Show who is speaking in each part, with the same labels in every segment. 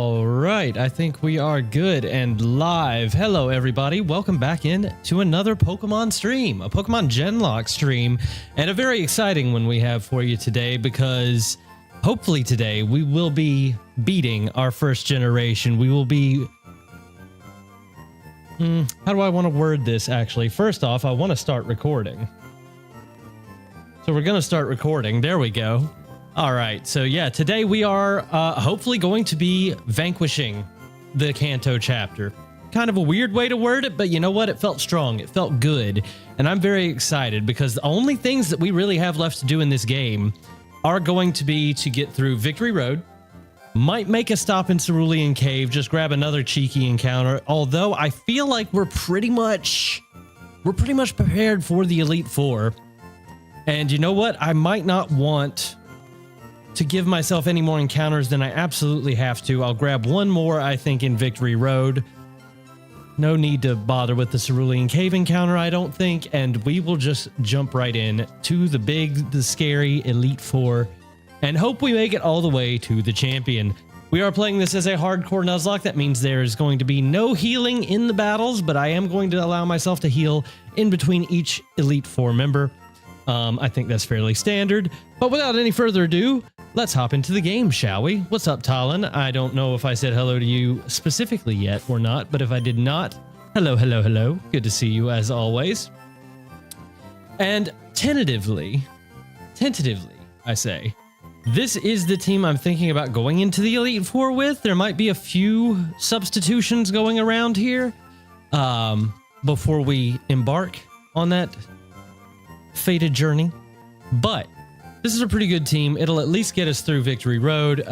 Speaker 1: All right, I think we are good and live. Hello, everybody. Welcome back in to another Pokemon stream, a Pokemon Genlocke stream, and a very exciting one we have for you today because hopefully today we will be beating our first generation. We will be... how do I want to word this, actually? First off, I want to start recording. So we're going to start recording. There we go. All right, so yeah, today we are hopefully going to be vanquishing the Kanto chapter. Kind of a weird way to word it, but you know what? It felt strong. It felt good. And I'm very excited because the only things that we really have left to do in this game are going to be to get through Victory Road, might make a stop in Cerulean Cave, just grab another cheeky encounter, although I feel like we're pretty much prepared for the Elite Four. And you know what? I might not want to give myself any more encounters than I absolutely have to. I'll grab one more, I think, in Victory Road. No need to bother with the Cerulean Cave encounter, I don't think, and we will just jump right in to the scary Elite Four and hope we make it all the way to the champion. We are playing this as a hardcore Nuzlocke. That means there's going to be no healing in the battles, but I am going to allow myself to heal in between each Elite Four member. I think that's fairly standard, but without any further ado, let's hop into the game, shall we? What's up, Talon? I don't know if I said hello to you specifically yet or not, but if I did not, hello, hello, hello. Good to see you as always. And tentatively, I say, this is the team I'm thinking about going into the Elite Four with. There might be a few substitutions going around here before we embark on that fated journey, but this is a pretty good team. It'll at least get us through Victory Road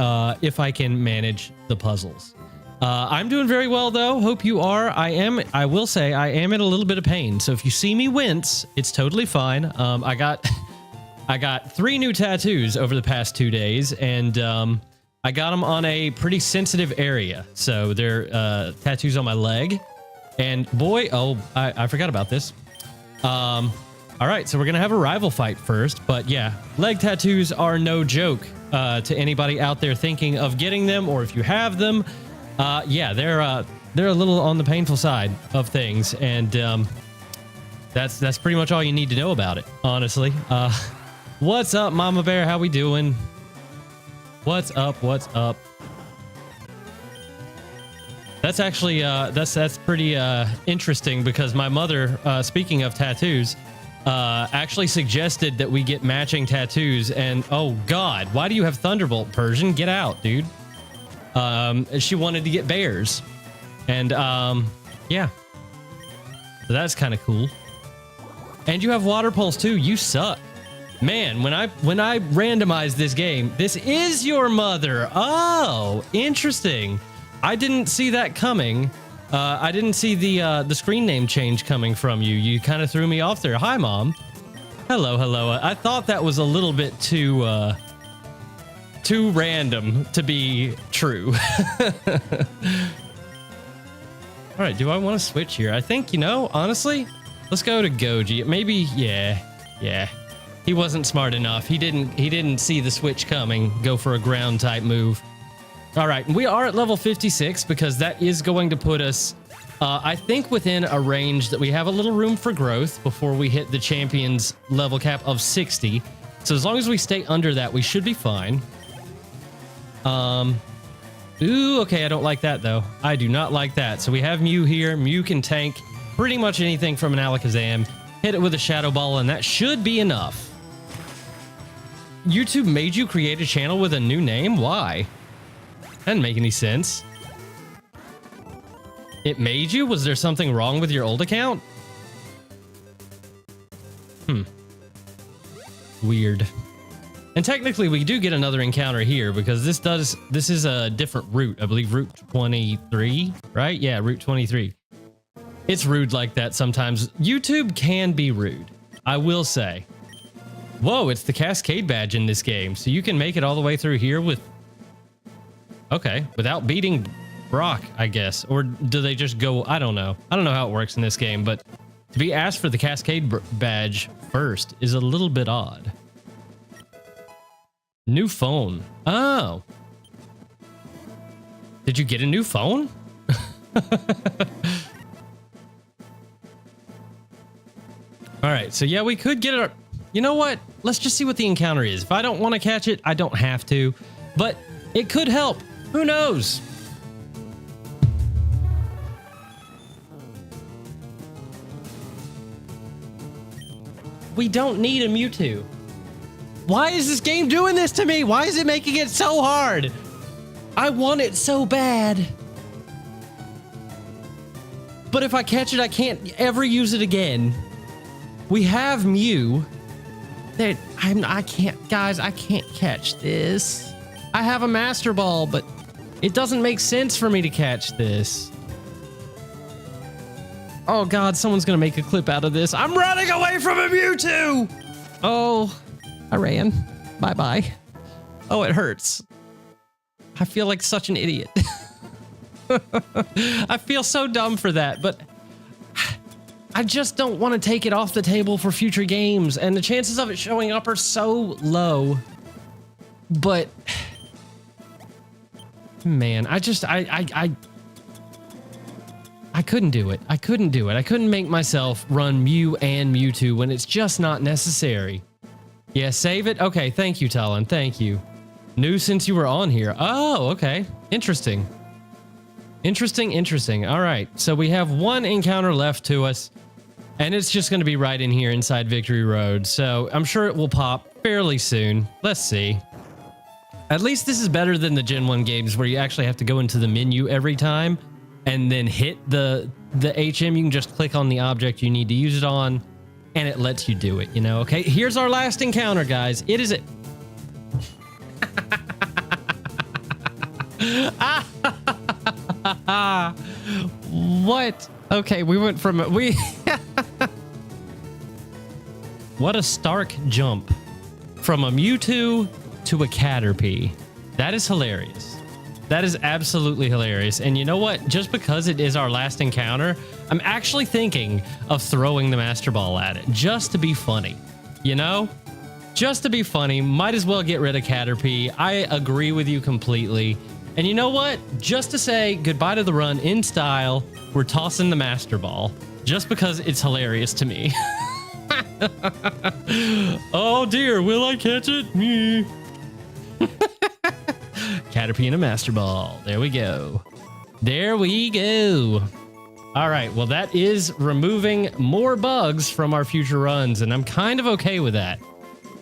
Speaker 1: if I can manage the puzzles. I'm doing very well, though. Hope you are. I will say I am in a little bit of pain, so if you see me wince, it's totally fine. I got 3 new tattoos over the past 2 days, and I got them on a pretty sensitive area. So they're tattoos on my leg, and boy, I forgot about this. All right, so we're going to have a rival fight first, but yeah, leg tattoos are no joke to anybody out there thinking of getting them, or if you have them, yeah, they're a little on the painful side of things, and that's pretty much all you need to know about it, honestly. What's up, Mama Bear? How we doing? What's up? What's up? That's actually that's pretty interesting because my mother, speaking of tattoos, actually suggested that we get matching tattoos, and oh god, why do you have Thunderbolt, Persian? Get out, dude. She wanted to get bears, and yeah, so that's kind of cool. And you have Water Pulse too. You suck, man. When I randomized this game, this is your mother. Oh, interesting. I didn't see that coming. I didn't see the screen name change coming from you. You kind of threw me off there. Hi, Mom. Hello, hello. I thought that was a little bit too random to be true. All right, do I want to switch here? I think, you know, honestly, let's go to Goji. Maybe, yeah. He wasn't smart enough. He didn't see the switch coming. Go for a ground type move. All right, we are at level 56 because that is going to put us, I think, within a range that we have a little room for growth before we hit the champion's level cap of 60. So as long as we stay under that, we should be fine. Ooh, okay, I don't like that, though. I do not like that. So we have Mew here. Mew can tank pretty much anything from an Alakazam. Hit it with a Shadow Ball, and that should be enough. YouTube made you create a channel with a new name? Why? That didn't make any sense. It made you? Was there something wrong with your old account? Weird. And technically we do get another encounter here because this is a different route. I believe Route 23, right? Yeah, Route 23. It's rude like that sometimes. YouTube can be rude, I will say. Whoa, it's the Cascade badge in this game. So you can make it all the way through here with... Okay, without beating Brock, I guess. Or do they just go... I don't know. I don't know how it works in this game, but to be asked for the Cascade badge first is a little bit odd. New phone. Oh. Did you get a new phone? All right, so yeah, we could get it. You know what? Let's just see what the encounter is. If I don't want to catch it, I don't have to, but it could help. Who knows? We don't need a Mewtwo. Why is this game doing this to me? Why is it making it so hard? I want it so bad. But if I catch it, I can't ever use it again. We have Mew. I can't, guys, I can't catch this. I have a Master Ball, but it doesn't make sense for me to catch this. Oh God, someone's gonna make a clip out of this. I'm running away from a Mewtwo! Oh, I ran. Bye-bye. Oh, it hurts. I feel like such an idiot. I feel so dumb for that, but I just don't want to take it off the table for future games, and the chances of it showing up are so low. But man, I couldn't do it. I couldn't do it. I couldn't make myself run Mew and Mewtwo when it's just not necessary. Yeah, save it. Okay, thank you, Talon. Thank you. New since you were on here. Oh, okay. Interesting. Interesting. All right, so we have one encounter left to us, and it's just going to be right in here inside Victory Road. So I'm sure it will pop fairly soon. Let's see. At least this is better than the Gen 1 games where you actually have to go into the menu every time and then hit the HM. You can just click on the object you need to use it on, and it lets you do it, you know? Okay, here's our last encounter, guys. It is it. What? Okay, we went from what a stark jump from a Mewtwo to a Caterpie. That is hilarious. That is absolutely hilarious. And you know what? Just because it is our last encounter, I'm actually thinking of throwing the Master Ball at it just to be funny. You know? Just to be funny. Might as well get rid of Caterpie. I agree with you completely. And you know what? Just to say goodbye to the run in style, we're tossing the Master Ball just because it's hilarious to me. Oh dear, will I catch it? Me. Caterpie and a Master Ball. There we go. There we go. All right, well, that is removing more bugs from our future runs, and I'm kind of okay with that,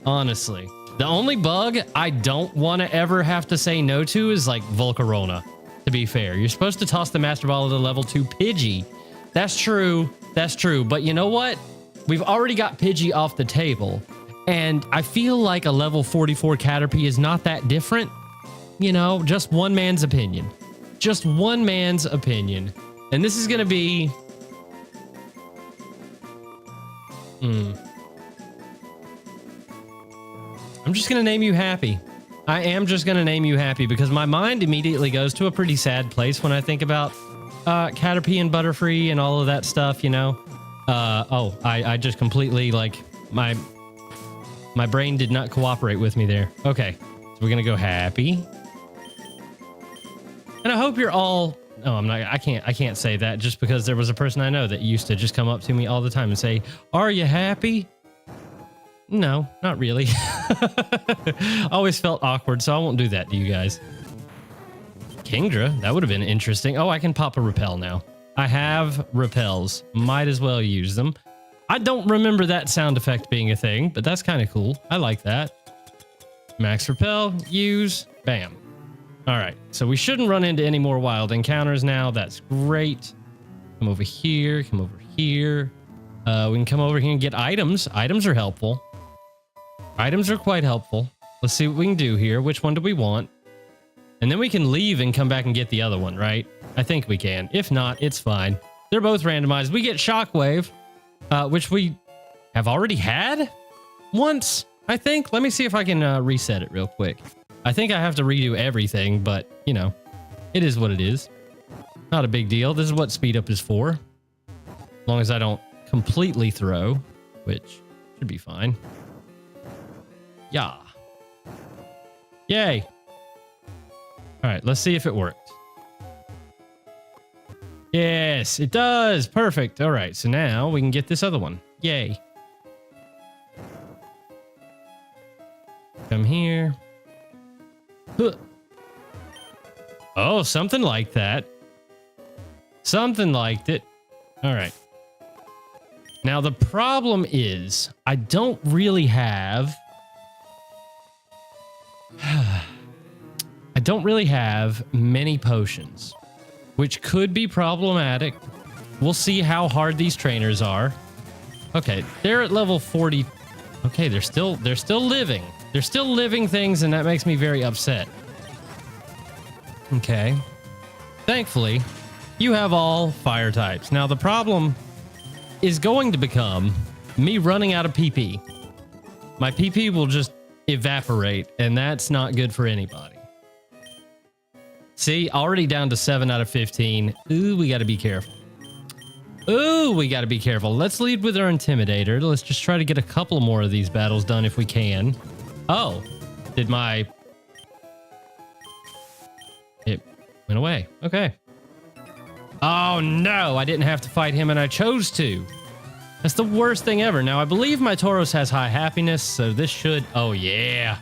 Speaker 1: honestly. The only bug I don't want to ever have to say no to is like Volcarona, to be fair. You're supposed to toss the Master Ball at a level 2 Pidgey. That's true. That's true. But you know what? We've already got Pidgey off the table. And I feel like a level 44 Caterpie is not that different. You know, just one man's opinion. Just one man's opinion. And this is going to be... I'm just going to name you Happy. I am just going to name you Happy because my mind immediately goes to a pretty sad place when I think about Caterpie and Butterfree and all of that stuff, you know? I just completely, like, my brain did not cooperate with me there. Okay, so we're going to go Happy. And I hope you're all... No, I'm not. I can't say that just because there was a person I know that used to just come up to me all the time and say, "Are you happy?" No, not really. Always felt awkward, so I won't do that to you guys. Kingdra, that would have been interesting. Oh, I can pop a repel now. I have repels. Might as well use them. I don't remember that sound effect being a thing, but that's kind of cool. I like that. Max repel, use, bam. All right, so we shouldn't run into any more wild encounters now. That's great. Come over here, come over here. We can come over here and get items. Items are helpful. Items are quite helpful. Let's see what we can do here. Which one do we want? And then we can leave and come back and get the other one, right? I think we can. If not, it's fine. They're both randomized. We get Shockwave, which we have already had once, I think. Let me see if I can reset it real quick. I think I have to redo everything, but, you know, it is what it is. Not a big deal. This is what speed up is for. As long as I don't completely throw, which should be fine. Yeah. Yay. All right, let's see if it worked. Yes, it does. Perfect. All right, so now we can get this other one. Yay. Come here. Huh. Oh, something like that. Something like it. All right. Now, the problem is I don't really have... I don't really have many potions, which could be problematic. We'll see how hard these trainers are. Okay, they're at level 40. Okay, they're still living. They're still living things, and that makes me very upset. Okay. Thankfully, you have all fire types. Now, the problem is going to become me running out of PP. My PP will just evaporate, and that's not good for anybody. See, already down to 7 out of 15. Ooh, we got to be careful. Ooh, we got to be careful. Let's lead with our Intimidator. Let's just try to get a couple more of these battles done if we can. Oh, did my... It went away. Okay. Oh, no, I didn't have to fight him, and I chose to. That's the worst thing ever. Now, I believe my Tauros has high happiness, so this should... Oh, yeah.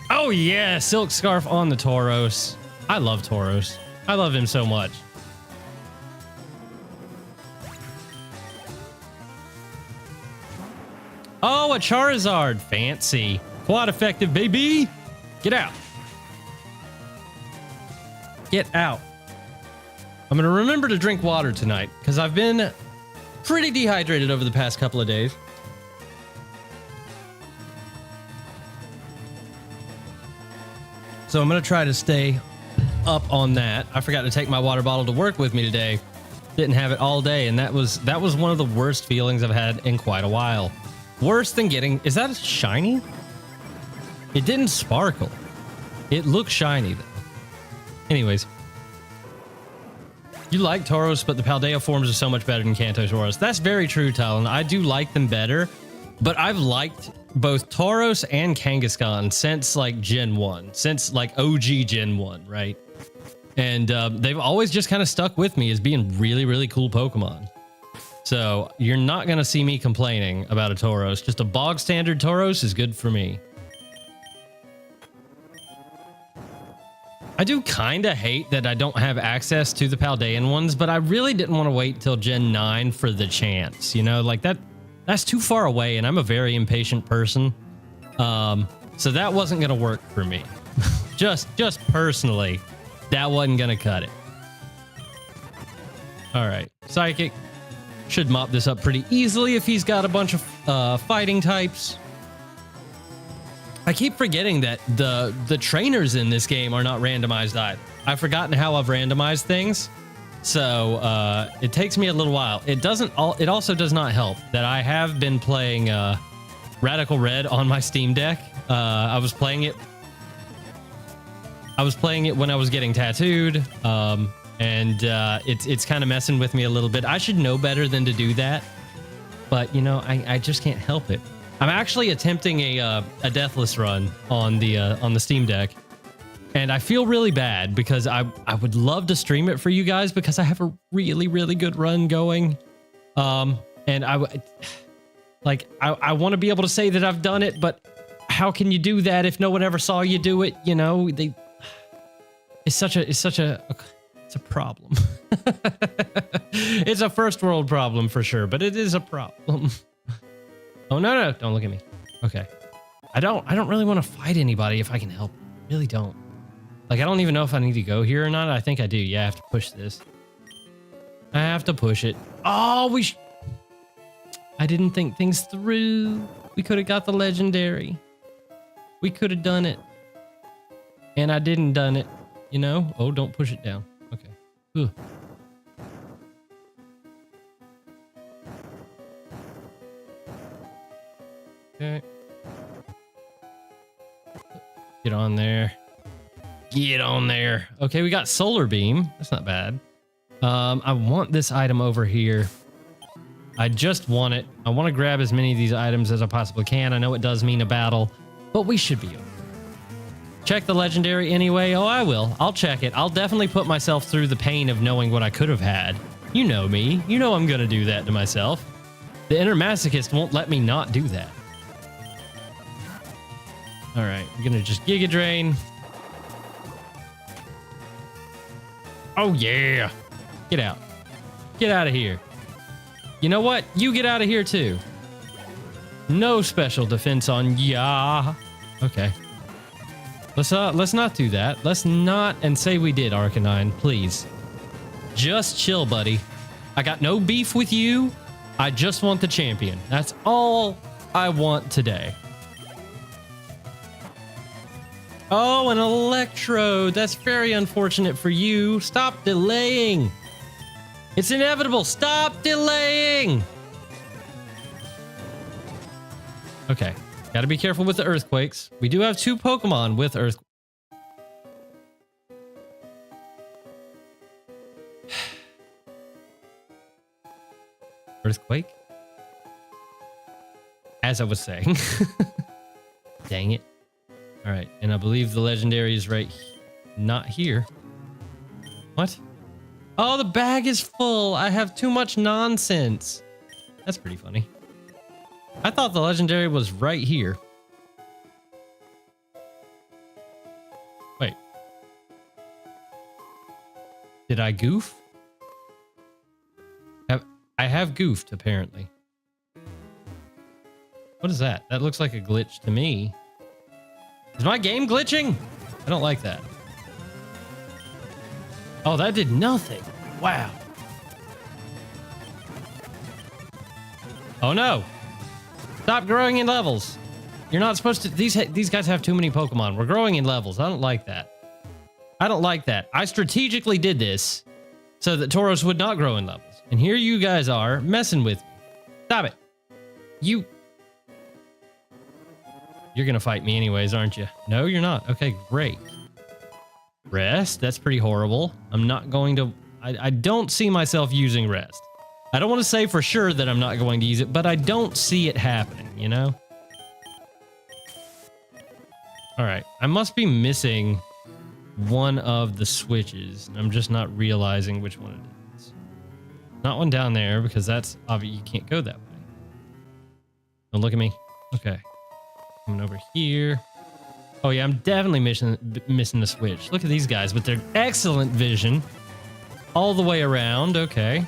Speaker 1: Oh, yeah, Silk Scarf on the Tauros. I love Tauros. I love him so much. Oh, a Charizard. Fancy. Quad effective, baby. Get out. Get out. I'm going to remember to drink water tonight because I've been pretty dehydrated over the past couple of days. So I'm going to try to stay up on that. I forgot to take my water bottle to work with me today. Didn't have it all day, and that was one of the worst feelings I've had in quite a while. Worse than getting... Is that shiny? It didn't sparkle. It looks shiny, though. Anyways. You like Tauros, but the Paldea forms are so much better than Kanto Tauros. That's very true, Talon. I do like them better, but I've liked both Tauros and Kangaskhan since, like, Gen 1. Since, like, OG Gen 1, right? And they've always just kind of stuck with me as being really, really cool Pokemon. So you're not going to see me complaining about a Tauros. Just a bog standard Tauros is good for me. I do kind of hate that I don't have access to the Paldean ones, but I really didn't want to wait till Gen 9 for the chance. You know, like that's too far away, and I'm a very impatient person. So that wasn't going to work for me. just personally, that wasn't going to cut it. All right, Psychic. Should mop this up pretty easily if he's got a bunch of fighting types. I keep forgetting that the trainers in this game are not randomized either. I've forgotten how I've randomized things, so it takes me a little while. It also does not help that I have been playing Radical Red on my Steam Deck. I was playing it when I was getting tattooed. And it's kind of messing with me a little bit. I should know better than to do that, but you know, I just can't help it. I'm actually attempting a deathless run on the Steam Deck, and I feel really bad because I would love to stream it for you guys because I have a really, really good run going, and I want to be able to say that I've done it, but how can you do that if no one ever saw you do it? You know, it's such a problem. It's a first world problem for sure, but it is a problem. Oh, no, don't look at me. Okay. I don't really want to fight anybody if I can help. I really don't. Like, I don't even know if I need to go here or not. I think I do. Yeah, I have to push this. I have to push it. Oh, I didn't think things through. We could have got the legendary. We could have done it. And I didn't done it. You know? Oh, don't push it down. Okay. Ugh. Okay. Get on there. Get on there. Okay, we got Solar Beam. That's not bad. I want this item over here. I just want it. I want to grab as many of these items as I possibly can. I know it does mean a battle, but we should be okay. Check the legendary anyway. Oh, I will. I'll check it. I'll definitely put myself through the pain of knowing what I could have had You know me. You know I'm gonna do that to myself. The inner masochist won't let me not do that. All right, I'm gonna just Giga Drain. Oh yeah. Get out. Get out of here. You know what? You get out of here too. No special defense on ya. Okay. Let's not do that. Let's not and say we did, Arcanine, please. Just chill, buddy. I got no beef with you. I just want the champion. That's all I want today. Oh, an electrode. That's very unfortunate for you. Stop delaying. It's inevitable. Stop delaying. Okay. Got to be careful with the earthquakes. We do have 2 Pokemon with earthquakes. Earthquake? As I was saying. Dang it. All right. And I believe the legendary is right. Not here. What? Oh, the bag is full. I have too much nonsense. That's pretty funny. I thought the legendary was right here. Wait. Did I goof? I have goofed, apparently. What is that? That looks like a glitch to me. Is my game glitching? I don't like that. Oh, that did nothing. Wow. Oh no. Stop growing in levels. You're not supposed to. These guys have too many Pokemon. We're growing in levels. I don't like that. I don't like that. I strategically did this so that Tauros would not grow in levels. And here you guys are messing with me. Stop it. You're gonna fight me anyways, aren't you? No, you're not. Okay, great. Rest? That's pretty horrible. I'm not going to... I don't see myself using rest. I don't want to say for sure that I'm not going to use it, but I don't see it happening, you know? All right. I must be missing one of the switches. I'm just not realizing which one it is. Not one down there, because that's obvious. You can't go that way. Don't look at me. Okay. Coming over here. Oh yeah, I'm definitely missing the switch. Look at these guys with their excellent vision. All the way around. Okay.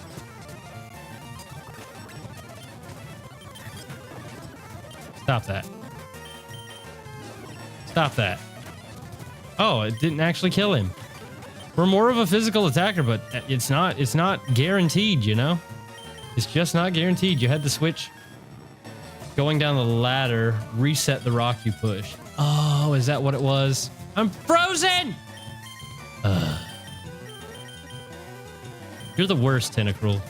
Speaker 1: Stop that. Stop that. Oh, it didn't actually kill him. We're more of a physical attacker, but it's not guaranteed, you know? It's just not guaranteed. You had to switch going down the ladder, reset the rock you push. Oh, is that what it was? I'm frozen! You're the worst, Tentacruel.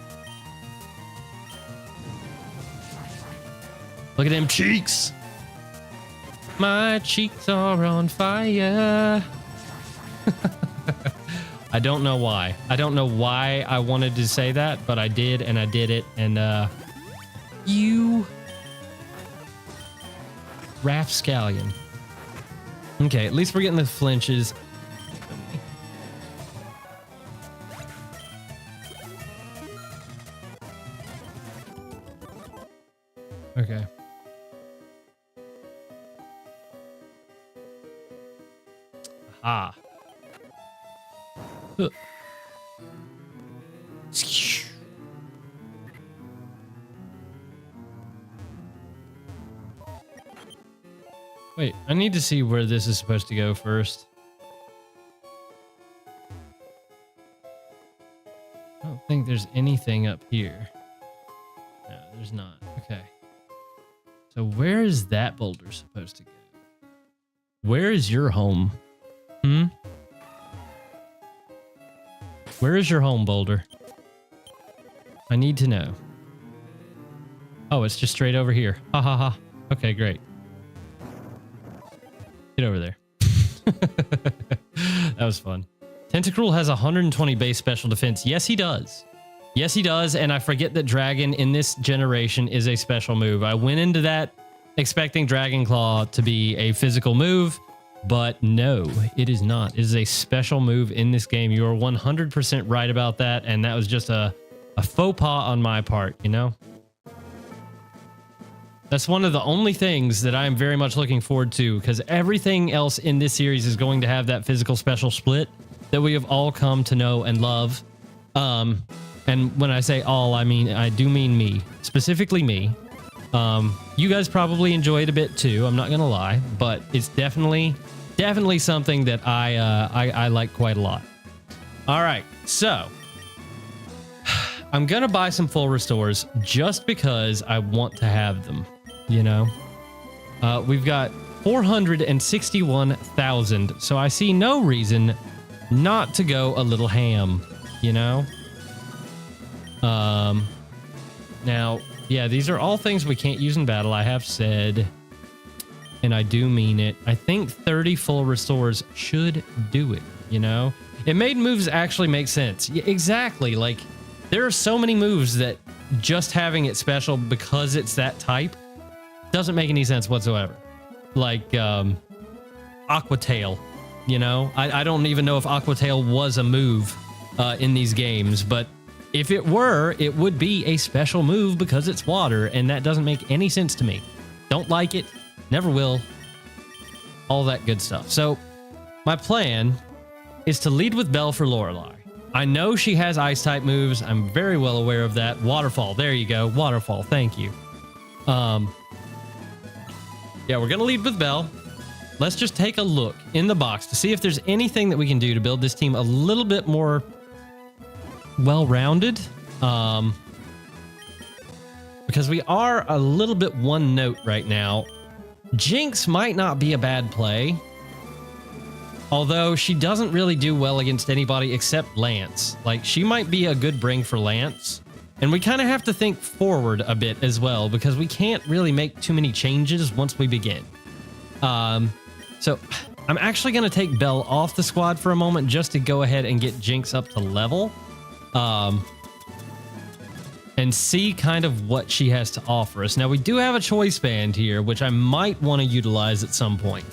Speaker 1: Look at them cheeks. My cheeks are on fire. I don't know why. I don't know why I wanted to say that, but I did, and I did it, and you Rapscallion. Okay, at least we're getting the flinches. Okay. Aha. Wait, I need to see where this is supposed to go first. I don't think there's anything up here. No, there's not. Okay. So where is that boulder supposed to go? Where is your home? Where is your home, Boulder? I need to know. Oh, it's just straight over here. Ha ha ha. Okay, great. Get over there. That was fun. Tentacruel has 120 base special defense. Yes, he does. Yes, he does. And I forget that Dragon in this generation is a special move. I went into that expecting Dragon Claw to be a physical move, but no, it is not. It is a special move in this game. You are 100% right about that. And that was just a a faux pas on my part, you know? That's one of the only things that I'm very much looking forward to, because everything else in this series is going to have that physical special split that we have all come to know and love. And when I say all, I do mean me, specifically me. You guys probably enjoy it a bit too, I'm not gonna lie, but it's definitely something that I like quite a lot. All right, so I'm gonna buy some full restores just because I want to have them, you know? We've got 461,000, so I see no reason not to go a little ham, you know? Now, yeah, these are all things we can't use in battle, I have said, and I do mean it. I think 30 full restores should do it, you know? It made moves actually make sense. Yeah, exactly, like, there are so many moves that just having it special because it's that type doesn't make any sense whatsoever. Like, Aqua Tail, you know? I don't even know if Aqua Tail was a move in these games, but if it were, it would be a special move because it's water, and that doesn't make any sense to me. Don't like it, never will, all that good stuff. So, my plan is to lead with Belle for Lorelei. I know she has ice-type moves, I'm very well aware of that. Waterfall, there you go, Waterfall, thank you. Yeah, we're gonna lead with Belle. Let's just take a look in the box to see if there's anything that we can do to build this team a little bit more well-rounded, because we are a little bit one note right now. Jinx might not be a bad play, although she doesn't really do well against anybody except Lance. Like, she might be a good bring for Lance, and we kind of have to think forward a bit as well, because we can't really make too many changes once we begin. So I'm actually going to take Belle off the squad for a moment just to go ahead and get Jinx up to level. And see kind of what she has to offer us. Now, we do have a choice band here, which I might want to utilize at some point.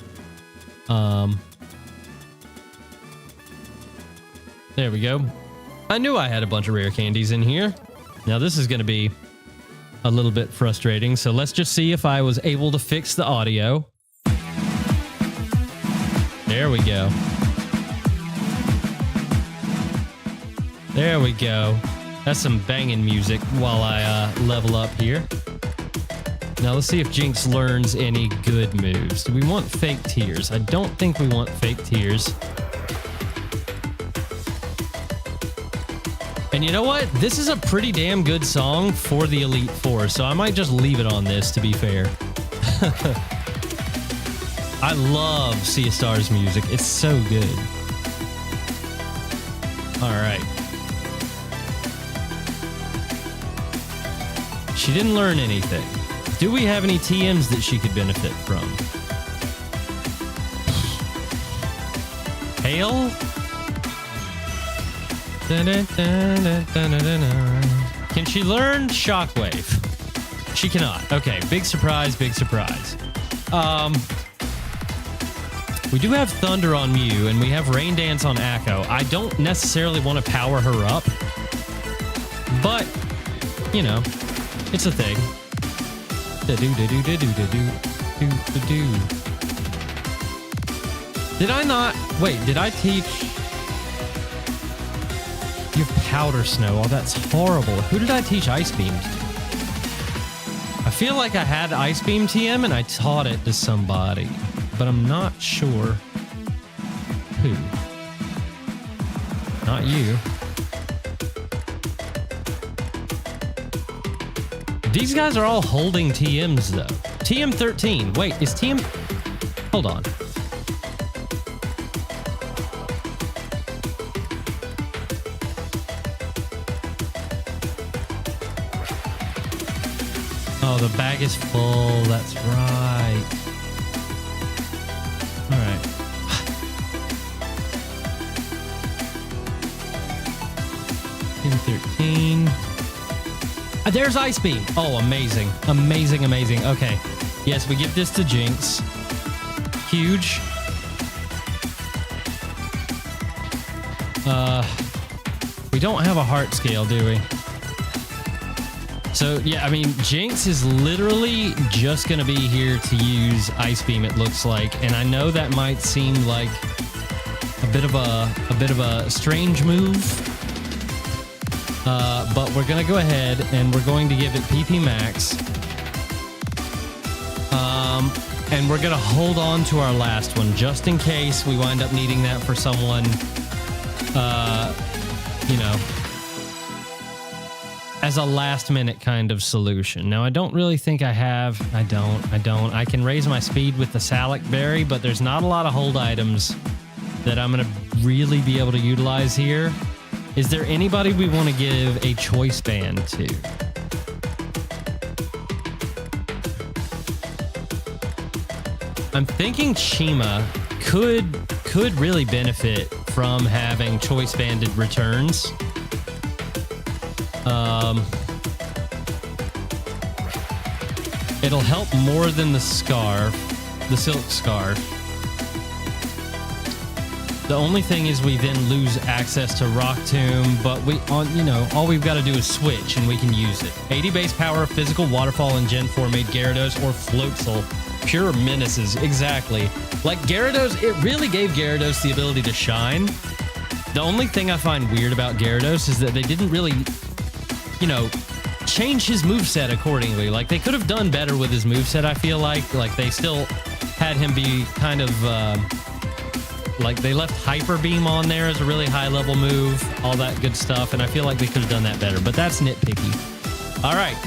Speaker 1: There we go. I knew I had a bunch of rare candies in here. Now, this is going to be a little bit frustrating, so let's just see if I was able to fix the audio. There we go. There we go. That's some banging music while I level up here. Now let's see if Jinx learns any good moves. Do we want fake tears? I don't think we want fake tears. And you know what? This is a pretty damn good song for the Elite Four, so I might just leave it on this, to be fair. I love Sea of Stars music. It's so good. All right. She didn't learn anything. Do we have any TMs that she could benefit from? Hail? Can she learn Shockwave? She cannot. Okay, big surprise, big surprise. We do have Thunder on Mew, and we have Rain Dance on Echo. I don't necessarily want to power her up, but, you know, it's a thing. Did I not? Wait, did I teach? You have Powder Snow. Oh, that's horrible. Who did I teach Ice Beam to? I feel like I had Ice Beam TM and I taught it to somebody, but I'm not sure who. Not you. These guys are all holding TMs, though. TM 13. Wait, is TM... Hold on. Oh, the bag is full. That's right. All right. TM 13... There's Ice Beam. Oh, amazing. Amazing, amazing. Okay. Yes, we give this to Jinx. Huge. We don't have a heart scale, do we? So, yeah, I mean, Jinx is literally just going to be here to use Ice Beam, it looks like. And I know that might seem like a bit of a strange move. But we're going to go ahead and we're going to give it PP Max. And we're going to hold on to our last one just in case we wind up needing that for someone, you know, as a last minute kind of solution. Now, I don't really think I have. I don't. I can raise my speed with the Salic Berry, but there's not a lot of hold items that I'm going to really be able to utilize here. Is there anybody we want to give a choice band to? I'm thinking Chima could really benefit from having choice banded returns. It'll help more than the scarf, the silk scarf. The only thing is we then lose access to Rock Tomb, but all we've got to do is switch and we can use it. 80 base power, physical, waterfall, and Gen 4 made Gyarados or Floatzel. Pure menaces, exactly. Like Gyarados, it really gave Gyarados the ability to shine. The only thing I find weird about Gyarados is that they didn't really, change his moveset accordingly. Like, they could have done better with his moveset, I feel like. Like, they still had him be kind of, like, they left Hyper Beam on there as a really high-level move, all that good stuff, and I feel like they could have done that better, but that's nitpicky. All right.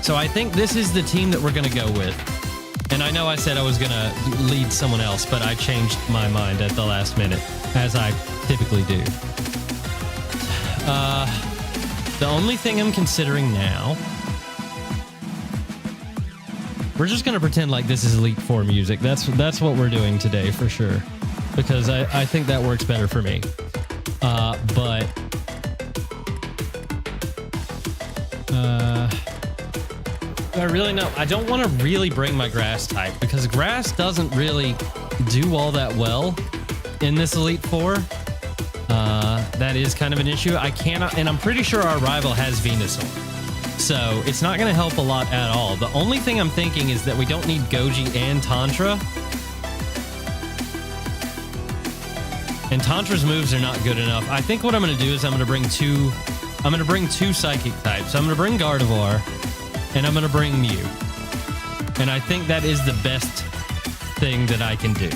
Speaker 1: So I think this is the team that we're going to go with. And I know I said I was going to lead someone else, but I changed my mind at the last minute, as I typically do. The only thing I'm considering now, we're just going to pretend like this is Elite Four music. That's what we're doing today for sure, because I think that works better for me. But I really know. I don't want to really bring my grass type because grass doesn't really do all that well in this Elite Four. That is kind of an issue. I cannot, and I'm pretty sure our rival has Venusaur. So it's not going to help a lot at all. The only thing I'm thinking is that we don't need Goji and Tantra. And Tantra's moves are not good enough. I think what I'm going to do is I'm going to bring two psychic types. I'm going to bring Gardevoir and I'm going to bring Mew. And I think that is the best thing that I can do.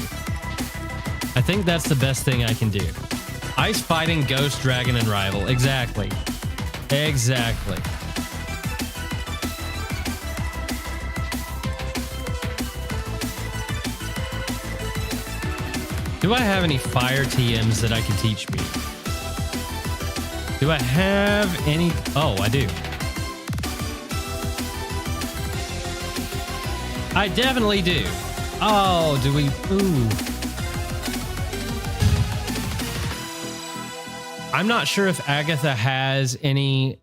Speaker 1: I think that's the best thing I can do. Ice Fighting, Ghost, Dragon, and Rival. Exactly. Exactly. Do I have any fire TMs that I can teach me? Do I have any? Oh, I do. I definitely do. Oh, do we? Ooh. I'm not sure if Agatha has any.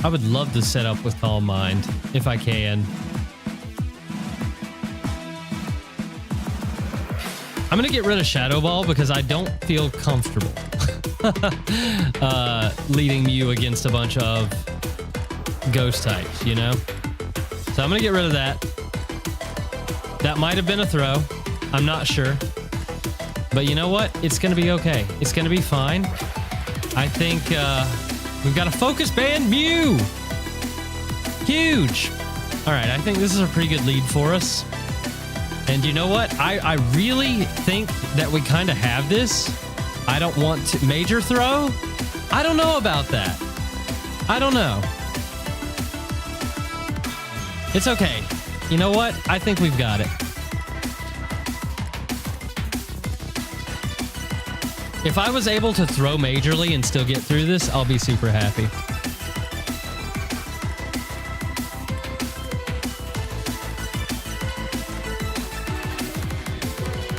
Speaker 1: I would love to set up with Calm Mind if I can. I'm going to get rid of Shadow Ball because I don't feel comfortable leading Mew against a bunch of ghost types, So I'm going to get rid of that. That might have been a throw. I'm not sure. But you know what? It's going to be okay. It's going to be fine. I think we've got a Focus Band Mew. Huge. All right. I think this is a pretty good lead for us. And you know what? I really think that we kind of have this. I don't want to major throw. I don't know about that. I don't know. It's okay. You know what? I think we've got it. If I was able to throw majorly and still get through this, I'll be super happy.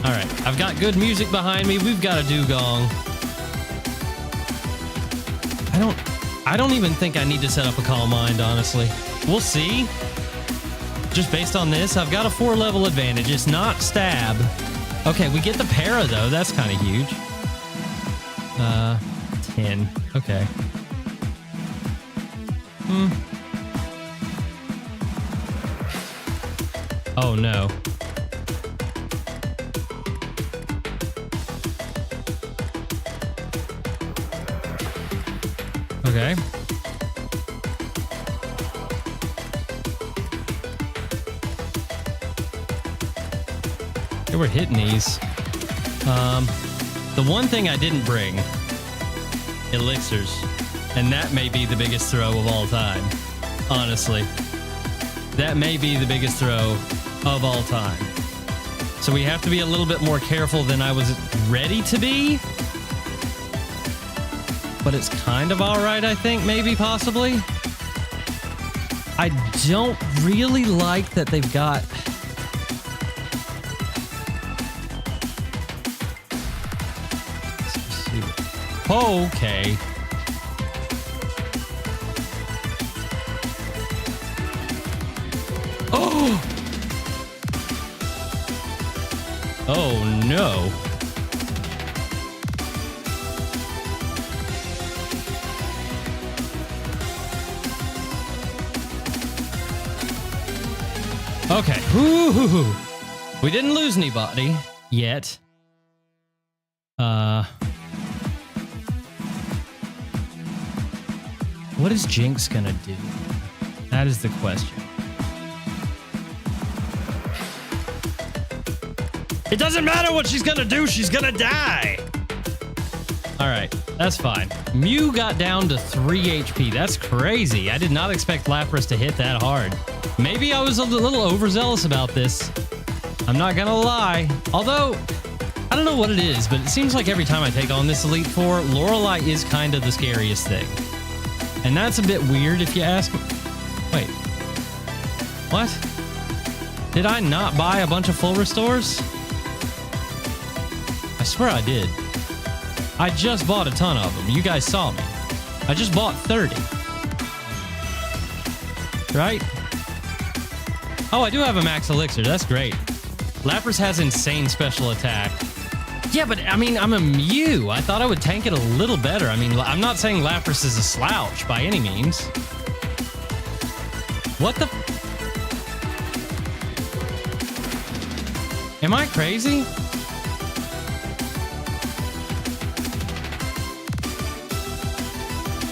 Speaker 1: All right, I've got good music behind me. We've got a dugong. I don't even think I need to set up a Calm Mind, honestly. We'll see. Just based on this, I've got a 4-level advantage. It's not stab. Okay, we get the para though. That's kind of huge. 10. 10. Okay. Oh no. Okay. Okay, we're hitting these. The one thing I didn't bring, elixirs, and that may be the biggest throw of all time. Honestly, that may be the biggest throw of all time. So we have to be a little bit more careful than I was ready to be. But it's kind of all right, I think, maybe, possibly. I don't really like that they've got... Okay. Oh! Oh, no. Okay. Woo-hoo-hoo. We didn't lose anybody yet. What is Jinx gonna do? That is the question. It doesn't matter what she's gonna do, she's gonna die! Alright, that's fine. Mew got down to 3 HP. That's crazy. I did not expect Lapras to hit that hard. Maybe I was a little overzealous about this. I'm not gonna lie. Although, I don't know what it is, but it seems like every time I take on this Elite Four, Lorelei is kind of the scariest thing. And that's a bit weird if you ask me. Wait. What? Did I not buy a bunch of full restores? I swear I did. I just bought a ton of them. You guys saw me. I just bought 30. Right? Oh, I do have a max elixir. That's great. Lapras has insane special attack. Yeah, but I mean, I'm a Mew. I thought I would tank it a little better. I mean, I'm not saying Lapras is a slouch by any means. What the? Am I crazy?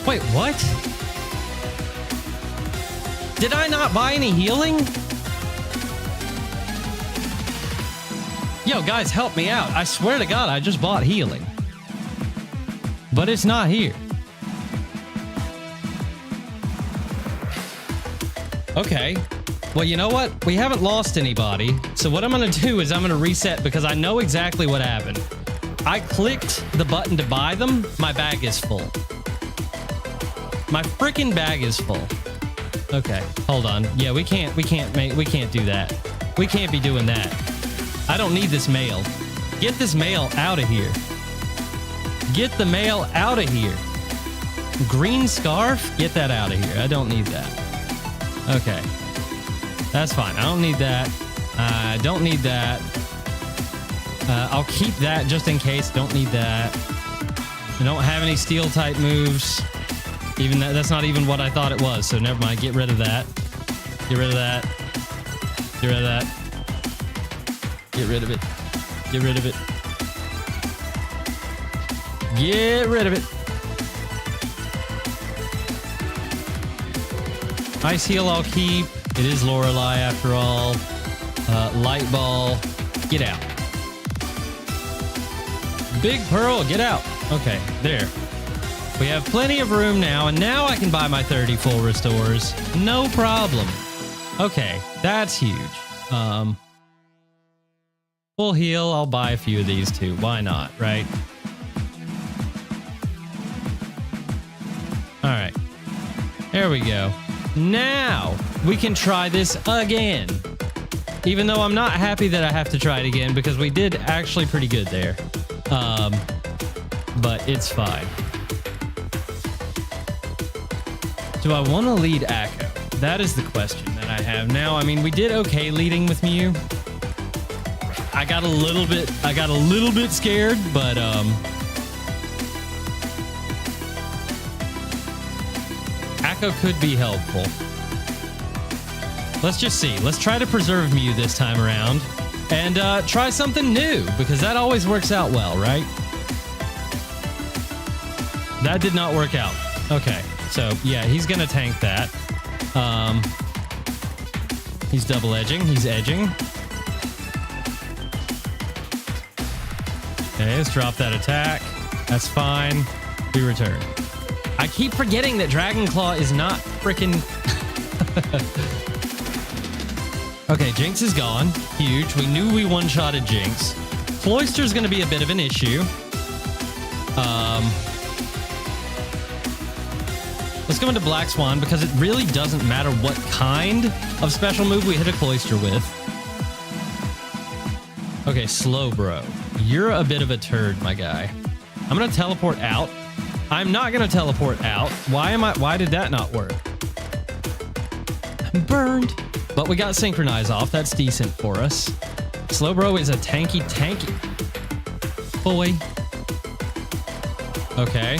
Speaker 1: Wait, what? Did I not buy any healing? Yo, guys, help me out. I swear to God, I just bought healing. But it's not here. Okay. Well, you know what? We haven't lost anybody. So what I'm going to do is I'm going to reset because I know exactly what happened. I clicked the button to buy them. My bag is full. My freaking bag is full. Okay, hold on. Yeah, we can't do that. We can't be doing that. I don't need this mail. Get this mail out of here. Get the mail out of here. Green scarf? Get that out of here. I don't need that. Okay. That's fine. I don't need that. I don't need that. I'll keep that just in case. Don't need that. I don't have any steel type moves. Even that's not even what I thought it was. So never mind. Get rid of that. Get rid of that. Get rid of that. Get rid of it. Get rid of it. Get rid of it. Ice Heal I'll keep. It is Lorelei after all. Light Ball. Get out. Big Pearl. Get out. Okay, there. We have plenty of room now, and now I can buy my 30 full restores. No problem. Okay, that's huge. Full heal, I'll buy a few of these too. Why not, right? All right. There we go. Now we can try this again. Even though I'm not happy that I have to try it again because we did actually pretty good there. But it's fine. Do I want to lead Akko? That is the question that I have now. I mean, we did okay leading with Mew. I got a little bit scared, but Wacko could be helpful. Let's just see. Let's try to preserve Mew this time around. And try something new, because that always works out well, right? That did not work out. Okay, so yeah, he's gonna tank that. He's double edging. He's edging. Okay, let's drop that attack. That's fine. We return. I keep forgetting that Dragon Claw is not freaking... Okay, Jinx is gone. Huge. We knew we one-shotted Jinx. Cloyster's going to be a bit of an issue. Let's go into Black Swan because it really doesn't matter what kind of special move we hit a Cloyster with. Okay, Slowbro. You're a bit of a turd, my guy. I'm going to teleport out. I'm not going to teleport out. Why did that not work? I'm burned. But we got Synchronize off. That's decent for us. Slowbro is a tanky boy. Okay.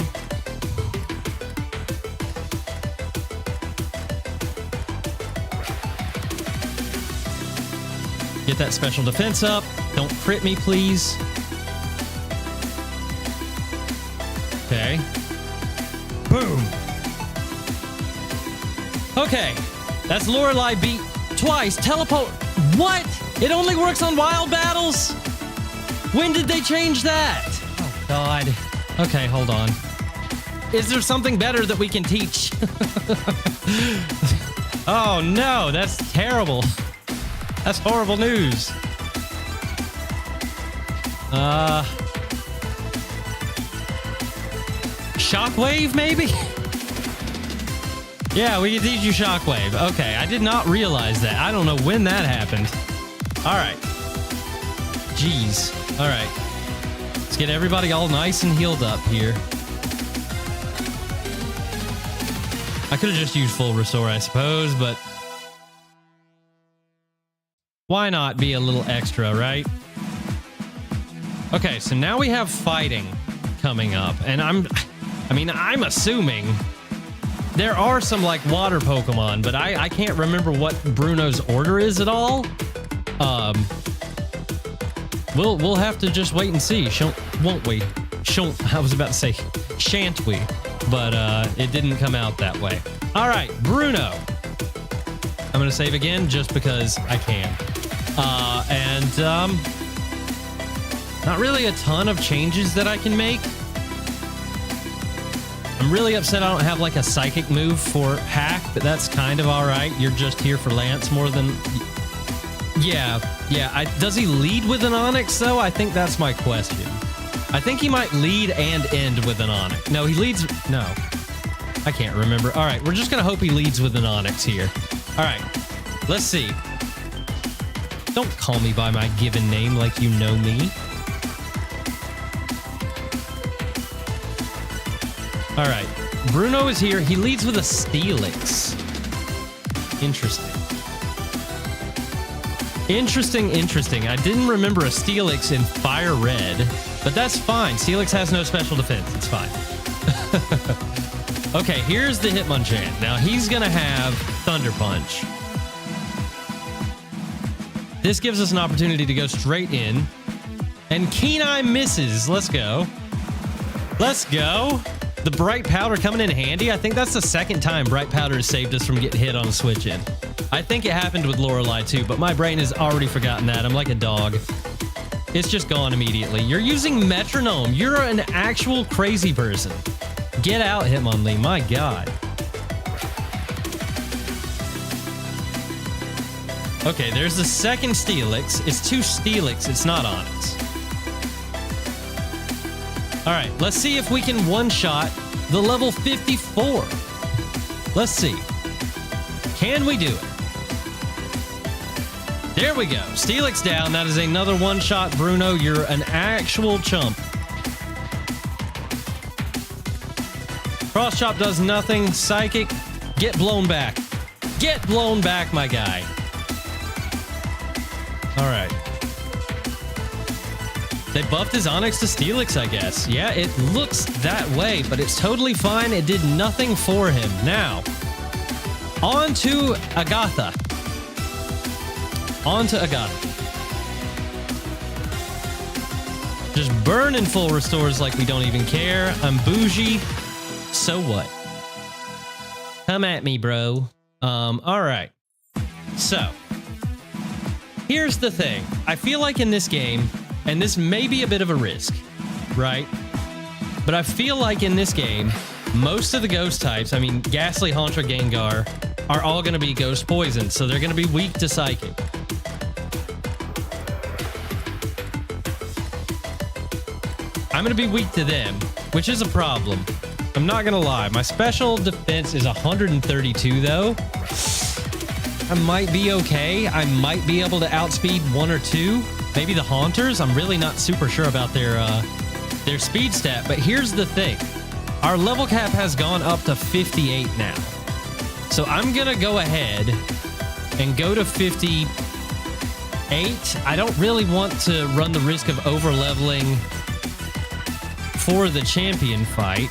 Speaker 1: Get that special defense up. Don't crit me, please. Okay. Boom. Okay. That's Lorelei beat twice. Teleport. What? It only works on wild battles? When did they change that? Oh, God. Okay, hold on. Is there something better that we can teach? Oh, no. That's terrible. That's horrible news. Shockwave, maybe? Yeah, we can teach you Shockwave. Okay, I did not realize that. I don't know when that happened. All right. Jeez. All right. Let's get everybody all nice and healed up here. I could have just used full restore, I suppose, but why not be a little extra, right? Okay, so now we have fighting coming up, and I'm assuming there are some like water Pokemon, but I can't remember what Bruno's order is at all. We'll have to just wait and see, won't we? I was about to say shan't we, but it didn't come out that way. All right, Bruno. I'm gonna save again just because I can. Not really a ton of changes that I can make. I'm really upset I don't have like a psychic move for Hack, but that's kind of all right. You're just here for Lance more than... Yeah. Does he lead with an Onix, though? I think that's my question. I think he might lead and end with an Onix. No, he leads... No. I can't remember. All right, we're just going to hope he leads with an Onix here. All right, let's see. Don't call me by my given name like you know me. All right, Bruno is here. He leads with a Steelix. Interesting. Interesting. I didn't remember a Steelix in Fire Red, but that's fine. Steelix has no special defense. It's fine. Okay, here's the Hitmonchan. Now he's gonna have Thunder Punch. This gives us an opportunity to go straight in. And Keen Eye misses. Let's go. Let's go. The Bright Powder coming in handy. I think that's the second time Bright Powder has saved us from getting hit on a switch in. I think it happened with Lorelei too, but my brain has already forgotten that. I'm like a dog. It's just gone immediately. You're using Metronome. You're an actual crazy person. Get out, Hitmonlee. My God. Okay, there's the second Steelix. It's two Steelix. It's not Onix. All right, let's see if we can one-shot the level 54. Let's see. Can we do it? There we go. Steelix down. That is another one-shot. Bruno, you're an actual chump. Cross Chop does nothing. Psychic, get blown back. Get blown back, my guy. All right. They buffed his Onix to Steelix, I guess. Yeah, it looks that way, but it's totally fine. It did nothing for him. Now, On to Agatha. On to Agatha. Just burning full restores like we don't even care. I'm bougie. So what? Come at me, bro. All right. So, here's the thing. I feel like in this game, and this may be a bit of a risk, right? But I feel like in this game, most of the ghost types, I mean, Ghastly, Haunter, Gengar, are all going to be ghost poison, so they're going to be weak to psychic. I'm going to be weak to them, which is a problem. I'm not going to lie. My special defense is 132, though. I might be okay. I might be able to outspeed one or two. Maybe the Haunters. I'm really not super sure about their speed stat. But here's the thing. Our level cap has gone up to 58 now. So I'm going to go ahead and go to 58. I don't really want to run the risk of over-leveling for the champion fight.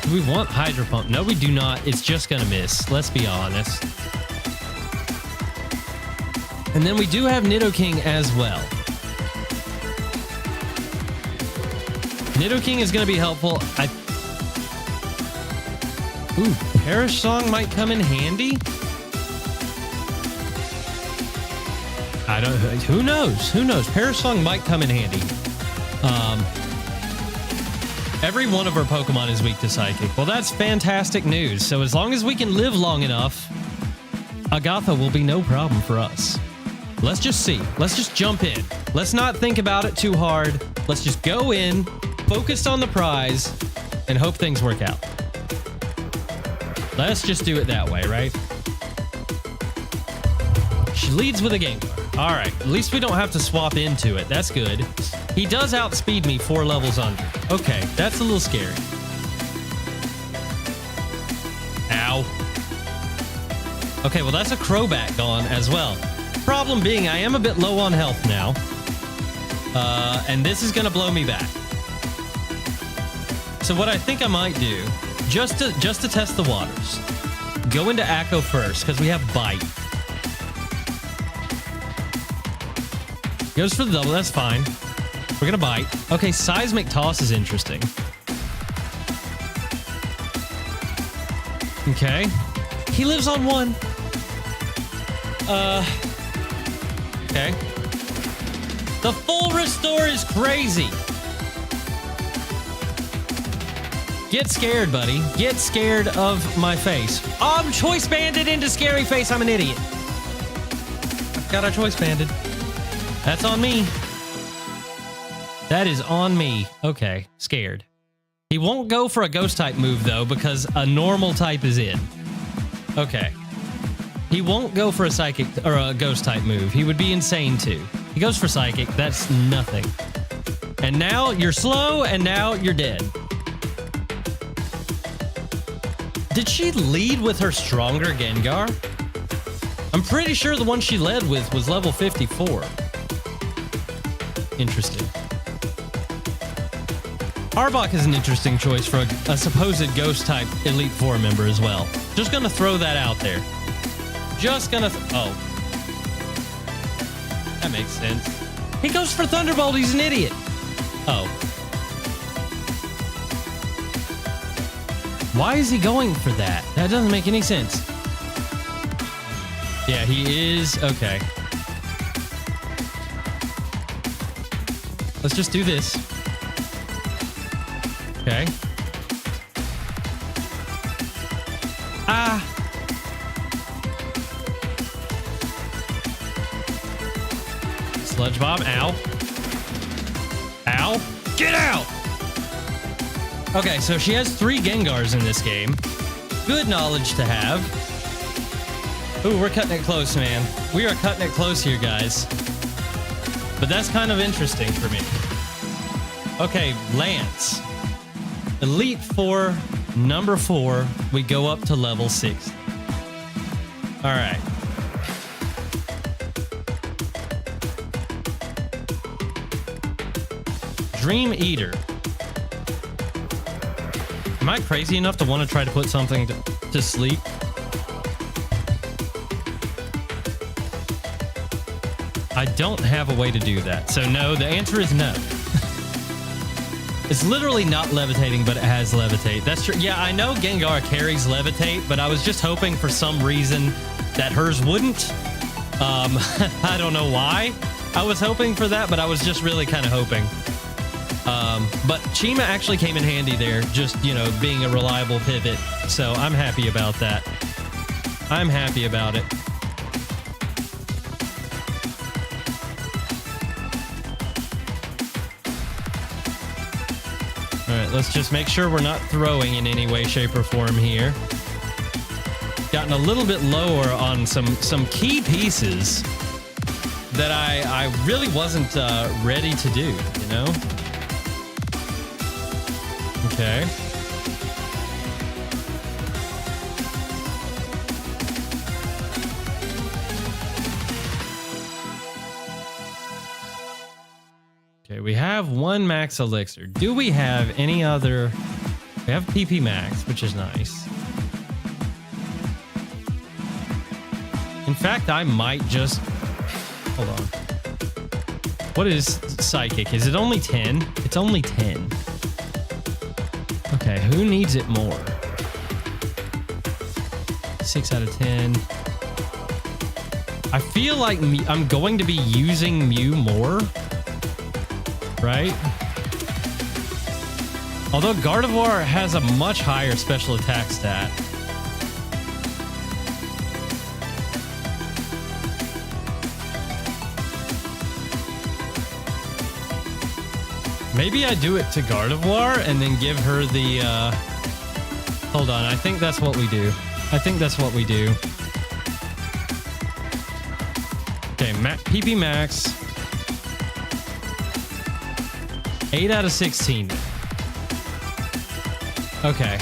Speaker 1: Do we want Hydro Pump? No, we do not. It's just gonna miss. Let's be honest. And then we do have Nidoking as well. Nidoking is gonna be helpful. Ooh, Perish Song might come in handy. I don't. Who knows? Who knows? Perish Song might come in handy. Every one of our Pokemon is weak to Psychic. Well, that's fantastic news. So as long as we can live long enough, Agatha will be no problem for us. Let's just see. Let's just jump in. Let's not think about it too hard. Let's just go in, focused on the prize, and hope things work out. Let's just do it that way, right? She leads with a Gengar. All right, at least we don't have to swap into it. That's good. He does outspeed me 4 levels under. Okay, that's a little scary. Ow. Okay, well, that's a Crobat gone as well. Problem being, I am a bit low on health now. And this is going to blow me back. So what I think I might do, just to test the waters, go into Echo first, because we have Bite. Goes for the double, that's fine. We're gonna bite. Okay, Seismic Toss is interesting. Okay. He lives on 1. Okay. The full restore is crazy. Get scared, buddy. Get scared of my face. Oh, I'm choice banded into scary face. I'm an idiot. I've got a choice banded. That's on me. That is on me. Okay, scared. He won't go for a ghost type move though, because a normal type is in. Okay. He won't go for a psychic or a ghost type move. He would be insane too. He goes for psychic. That's nothing. And now you're slow, and now you're dead. Did she lead with her stronger Gengar? I'm pretty sure the one she led with was level 54. Interesting. Arbok is an interesting choice for a supposed ghost type Elite Four member as well. Just gonna throw that out there. Just gonna. Oh. That makes sense. He goes for Thunderbolt. He's an idiot. Oh. Why is he going for that? That doesn't make any sense. Yeah, he is. Okay. Let's just do this. Okay. Ah. Sludge Bomb. Ow. Ow. Get out! Okay, so she has 3 Gengars in this game. Good knowledge to have. Ooh, we're cutting it close, man. We are cutting it close here, guys. But that's kind of interesting for me. Okay, Lance. Elite Four, number 4. We go up to level 6. All right. Dream Eater. Am I crazy enough to want to try to put something to sleep? I don't have a way to do that. So no, the answer is no. It's literally not levitating, but it has levitate. That's true. Yeah, I know Gengar carries levitate, but I was just hoping for some reason that hers wouldn't. I don't know why I was hoping for that, but I was just really kind of hoping. But Chima actually came in handy there, just, you know, being a reliable pivot. So I'm happy about that. I'm happy about it. All right, let's just make sure we're not throwing in any way, shape, or form here. Gotten a little bit lower on some key pieces that I really wasn't ready to do, you know? Okay. Okay, we have one max elixir. Do we have any other? We have PP max, which is nice. In fact, I might just... Hold on. What is psychic? Is it only 10? It's only 10. Okay, who needs it more? 6 out of 10. I feel like I'm going to be using Mew more. Right? Although Gardevoir has a much higher special attack stat. Maybe I do it to Gardevoir and then give her the... Hold on, I think that's what we do. I think that's what we do. Okay, PP Max. 8 out of 16. Okay.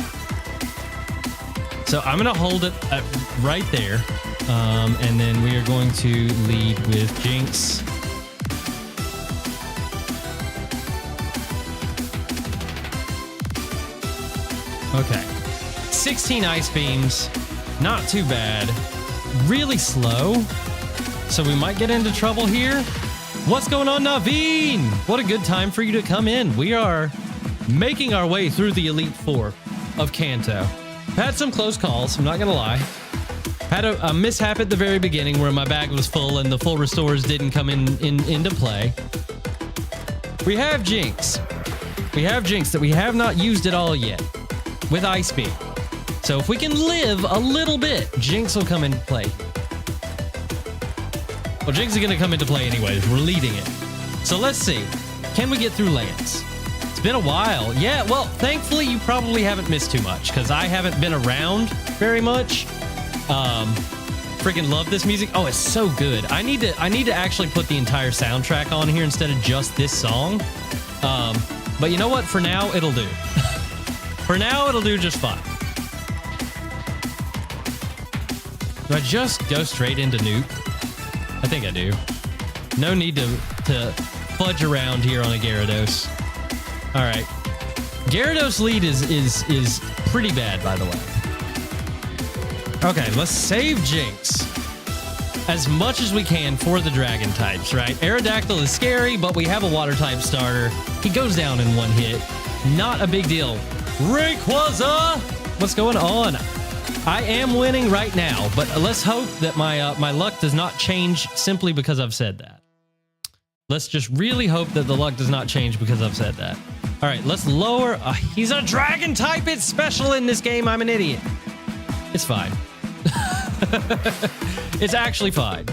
Speaker 1: So I'm going to hold it at right there. And then we are going to lead with Jinx. Okay. 16 Ice Beams. Not too bad. Really slow. So we might get into trouble here. What's going on, Naveen? What a good time for you to come in. We are making our way through the Elite Four of Kanto. Had some close calls, I'm not going to lie. Had a mishap at the very beginning where my bag was full and the full restores didn't come into play. We have Jinx. We have Jinx that we have not used at all yet with Ice Beam. So if we can live a little bit, Jinx will come into play. Well, Jinx is going to come into play anyways. We're leading it. So let's see. Can we get through Lance? It's been a while. Yeah, well, thankfully, you probably haven't missed too much because I haven't been around very much. Freaking love this music. Oh, it's so good. I need to actually put the entire soundtrack on here instead of just this song. But you know what? For now, it'll do. For now, it'll do just fine. Do I just go straight into Nuke? I think I do. No need to fudge around here on a Gyarados. All right. Gyarados lead is pretty bad, by the way. Okay, let's save Jinx as much as we can for the dragon types, right? Aerodactyl is scary, but we have a water type starter. He goes down in one hit. Not a big deal. Rayquaza! What's going on? I am winning right now, but let's hope that my luck does not change simply because I've said that. Let's just really hope that the luck does not change because I've said that. All right, let's lower. He's a dragon type. It's special in this game. I'm an idiot. It's fine. It's actually fine.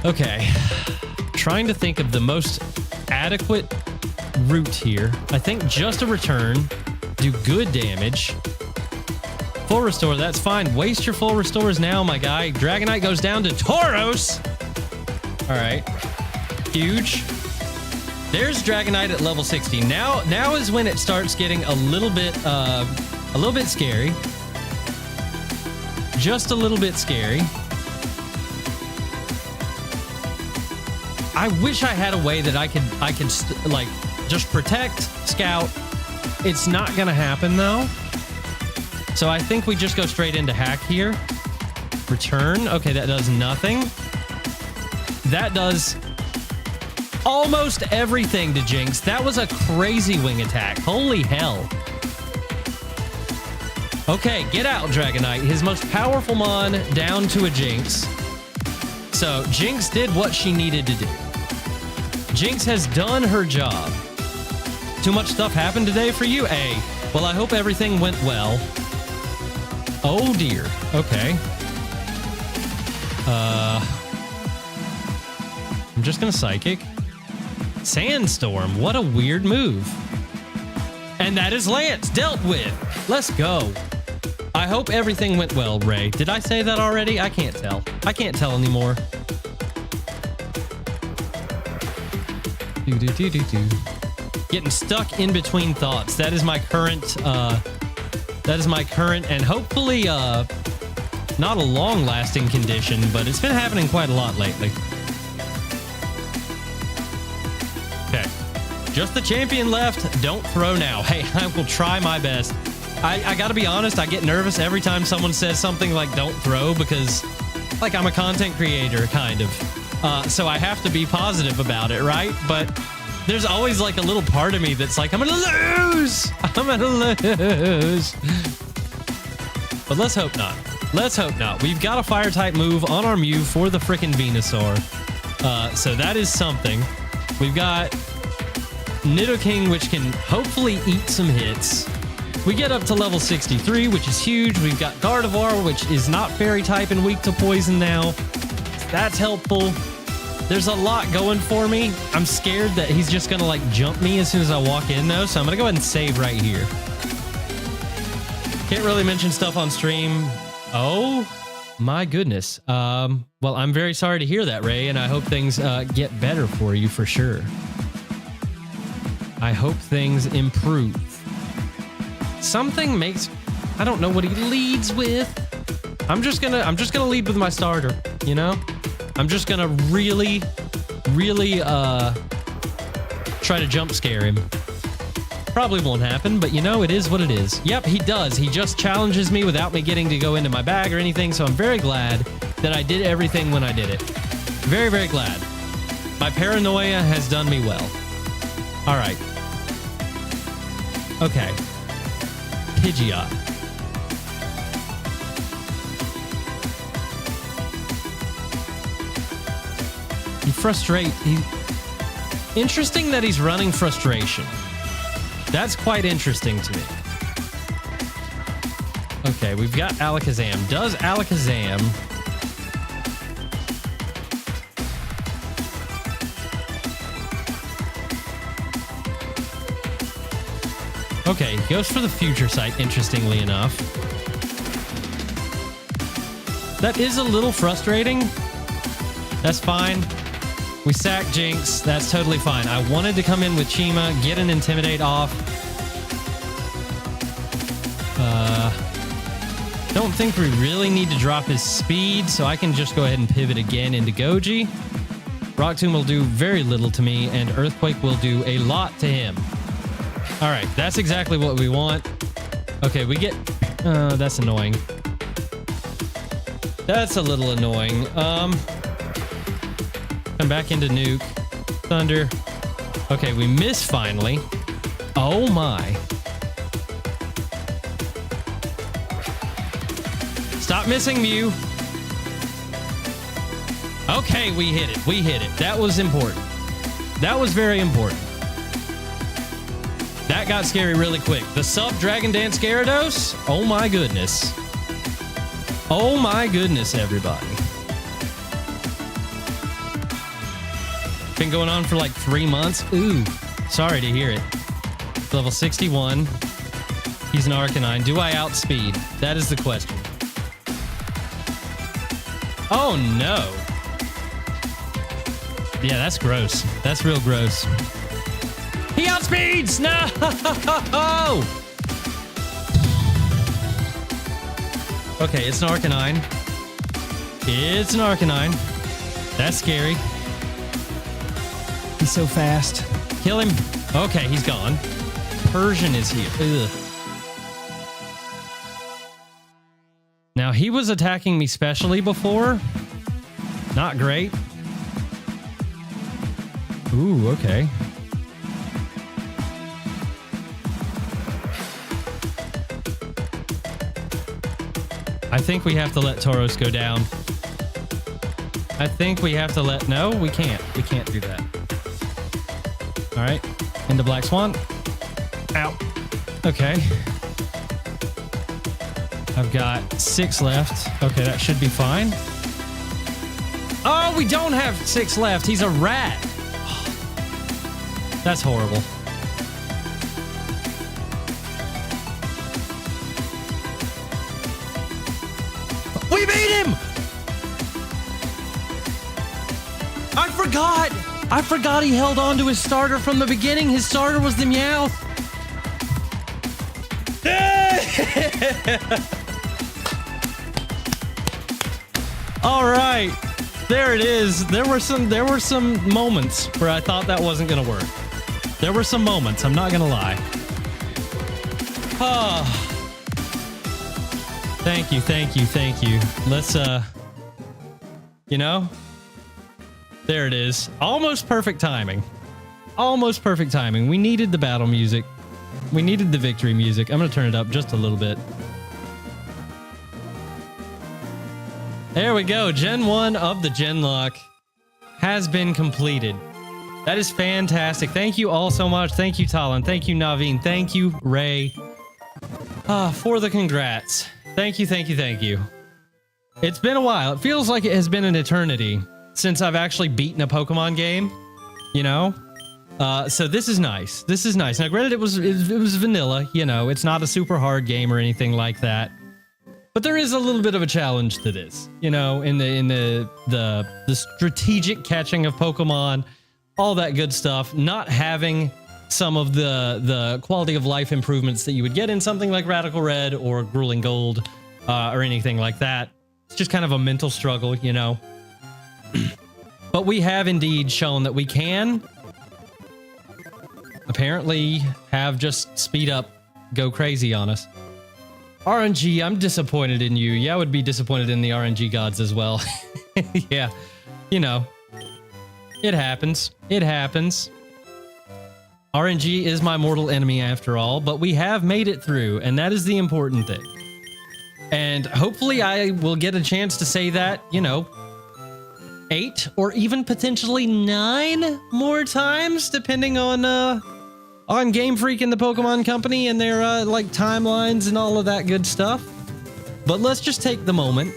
Speaker 1: Okay. Trying to think of the most adequate route here. I think just a return. Do good damage. Full restore, that's fine. Waste your full restores now, my guy. Dragonite goes down to Tauros. All right. Huge. There's Dragonite at level 60. Now is when it starts getting a little bit scary. Just a little bit scary. I wish I had a way that I could like just protect, scout, It's not going to happen, though. So I think we just go straight into hack here. Return. Okay, that does nothing. That does almost everything to Jinx. That was a crazy wing attack. Holy hell. Okay, get out, Dragonite. His most powerful mon down to a Jinx. So Jinx did what she needed to do. Jinx has done her job. Too much stuff happened today for you? Well, I hope everything went well. Oh, dear. Okay. I'm just gonna Psychic. Sandstorm. What a weird move. And that is Lance dealt with. Let's go. I hope everything went well, Ray. Did I say that already? I can't tell. I can't tell anymore. Getting stuck in between thoughts. That is my current and hopefully not a long-lasting condition, but it's been happening quite a lot lately. Okay. Just the champion left. Don't throw now. Hey, I will try my best. I gotta be honest, I get nervous every time someone says something like don't throw because, like, I'm a content creator, kind of. So I have to be positive about it, right? But there's always, like, a little part of me that's like, I'm gonna lose! I'm gonna lose! But let's hope not. Let's hope not. We've got a Fire-type move on our Mew for the frickin' Venusaur. So that is something. We've got Nidoking, which can hopefully eat some hits. We get up to level 63, which is huge. We've got Gardevoir, which is not Fairy-type and weak to poison now. That's helpful. There's a lot going for me. I'm scared that he's just going to, like, jump me as soon as I walk in, though. So I'm going to go ahead and save right here. Can't really mention stuff on stream. Oh, my goodness. Well, I'm very sorry to hear that, Ray, and I hope things get better for you for sure. I hope things improve. Something makes... I don't know what he leads with. I'm just gonna lead with my starter, you know? I'm just gonna really try to jump scare him. Probably won't happen, but you know, it is what it is. Yep, he does. He just challenges me without me getting to go into my bag or anything, so I'm very glad that I did everything when I did it. Very, very glad. My paranoia has done me well. All right. Okay. Pidgeot. Interesting that he's running Frustration. That's quite interesting to me. Okay, we've got Alakazam. Does Alakazam... Okay, he goes for the Future Sight, interestingly enough. That is a little frustrating. That's fine. We sack Jinx. That's totally fine. I wanted to come in with Chima, get an Intimidate off. Don't think we really need to drop his speed, so I can just go ahead and pivot again into Goji. Rock Tomb will do very little to me, and Earthquake will do a lot to him. All right, that's exactly what we want. Okay, we get... that's annoying. That's a little annoying. Come back into Nuke. Thunder. Okay, we miss finally. Oh my. Stop missing, Mew. Okay, we hit it. We hit it. That was important. That was very important. That got scary really quick. The sub Dragon Dance Gyarados? Oh my goodness. Oh my goodness, everybody. Been going on for like 3 months. Ooh, sorry to hear it. Level 61. He's an Arcanine. Do I outspeed? That is the question. Oh no. Yeah, that's gross. That's real gross. He outspeeds! No! Okay, it's an Arcanine. It's an Arcanine. That's scary. He's so fast. Kill him. Okay, he's gone. Persian is here. Ugh. Now, he was attacking me specially before. Not great. Ooh, okay. I think we have to let Tauros go down. I think we have to let... No, we can't. We can't do that. All right. Into Black Swan. Ow. Okay. I've got 6 left. Okay, that should be fine. Oh, we don't have 6 left. He's a rat. That's horrible. We beat him! I forgot he held on to his starter from the beginning. His starter was the Meowth. All right. There it is. There were some moments where I thought that wasn't going to work. There were some moments, I'm not going to lie. Oh. Thank you, thank you, thank you. Let's you know, there it is. Almost perfect timing. Almost perfect timing. We needed the battle music. We needed the victory music. I'm going to turn it up just a little bit. There we go. Gen 1 of the Genlocke has been completed. That is fantastic. Thank you all so much. Thank you, Talon. Thank you, Naveen. Thank you, Ray, for the congrats. Thank you, thank you, thank you. It's been a while. It feels like it has been an eternity since I've actually beaten a Pokemon game, you know? So this is nice. This is nice. Now, granted, it was vanilla, you know, it's not a super hard game or anything like that. But there is a little bit of a challenge to this, you know, in the strategic catching of Pokemon, all that good stuff, not having some of the quality of life improvements that you would get in something like Radical Red or Grueling Gold, or anything like that. It's just kind of a mental struggle, you know. But we have indeed shown that we can apparently have just speed up go crazy on us. RNG, I'm disappointed in you. Yeah, I would be disappointed in the RNG gods as well. Yeah, you know, it happens. It happens. RNG is my mortal enemy after all, but we have made it through, and that is the important thing. And hopefully I will get a chance to say that, you know, 8 or even potentially 9 more times, depending on Game Freak and the Pokemon Company and their like timelines and all of that good stuff. But let's just take the moment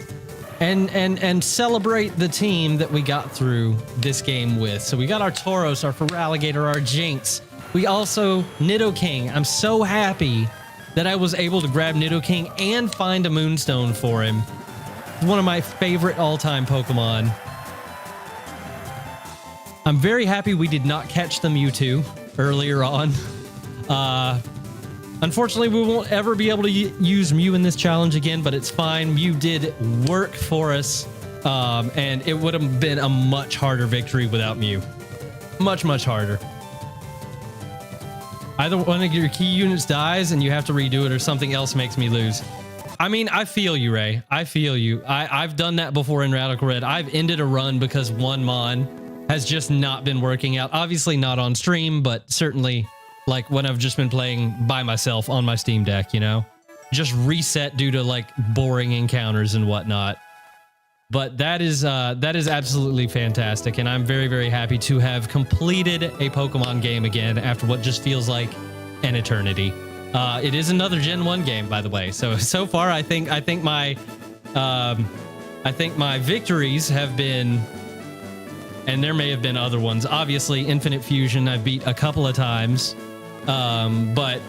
Speaker 1: and celebrate the team that we got through this game with. So we got our Tauros, our Feraligatr, our Jinx. We also Nidoking. I'm so happy that I was able to grab Nidoking and find a Moonstone for him. One of my favorite all-time Pokemon. I'm very happy we did not catch the Mewtwo earlier on. Unfortunately, we won't ever be able to use Mew in this challenge again, but it's fine. Mew did work for us, and it would have been a much harder victory without Mew. Much, much harder. Either one of your key units dies and you have to redo it, or something else makes me lose. I mean, I feel you, Ray. I feel you. I've done that before in Radical Red. I've ended a run because one Mon has just not been working out. Obviously not on stream, but certainly like when I've just been playing by myself on my Steam Deck, you know? Just reset due to like boring encounters and whatnot. But that is absolutely fantastic, and I'm very, very happy to have completed a Pokemon game again after what just feels like an eternity. It is another Gen 1 game, by the way. So far, I think my victories have been, and there may have been other ones. Obviously, Infinite Fusion I've beat a couple of times, but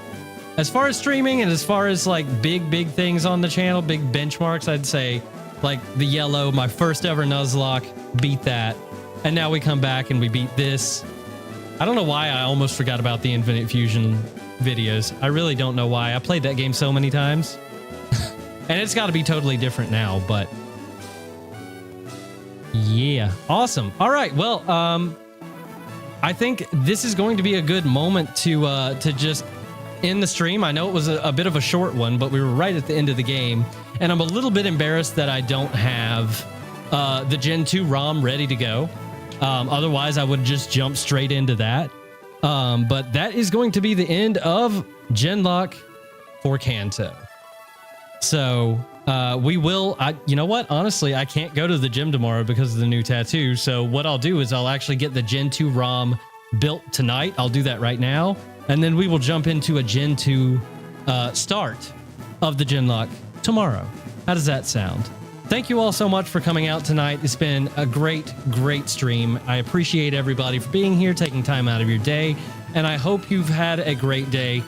Speaker 1: as far as streaming and as far as like big things on the channel, big benchmarks, I'd say like the yellow, my first ever Nuzlocke, beat that, and now we come back and we beat this. I don't know why I almost forgot about the Infinite Fusion videos. I really don't know why. I played that game so many times. And it's got to be totally different now, but yeah, awesome. All right, well, I think this is going to be a good moment to just in the stream. I know it was a bit of a short one, but we were right at the end of the game. And I'm a little bit embarrassed that I don't have the Gen 2 ROM ready to go. Otherwise, I would just jump straight into that. But that is going to be the end of Genlocke for Kanto. So we will, you know what? Honestly, I can't go to the gym tomorrow because of the new tattoo. So what I'll do is I'll actually get the Gen 2 ROM built tonight. I'll do that right now. And then we will jump into a Gen 2 start of the Genlocke tomorrow. How does that sound? Thank you all so much for coming out tonight. It's been a great, great stream. I appreciate everybody for being here, taking time out of your day. And I hope you've had a great day.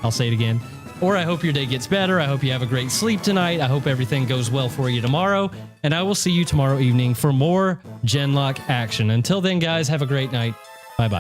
Speaker 1: I'll say it again. Or I hope your day gets better. I hope you have a great sleep tonight. I hope everything goes well for you tomorrow. And I will see you tomorrow evening for more Genlocke action. Until then, guys, have a great night.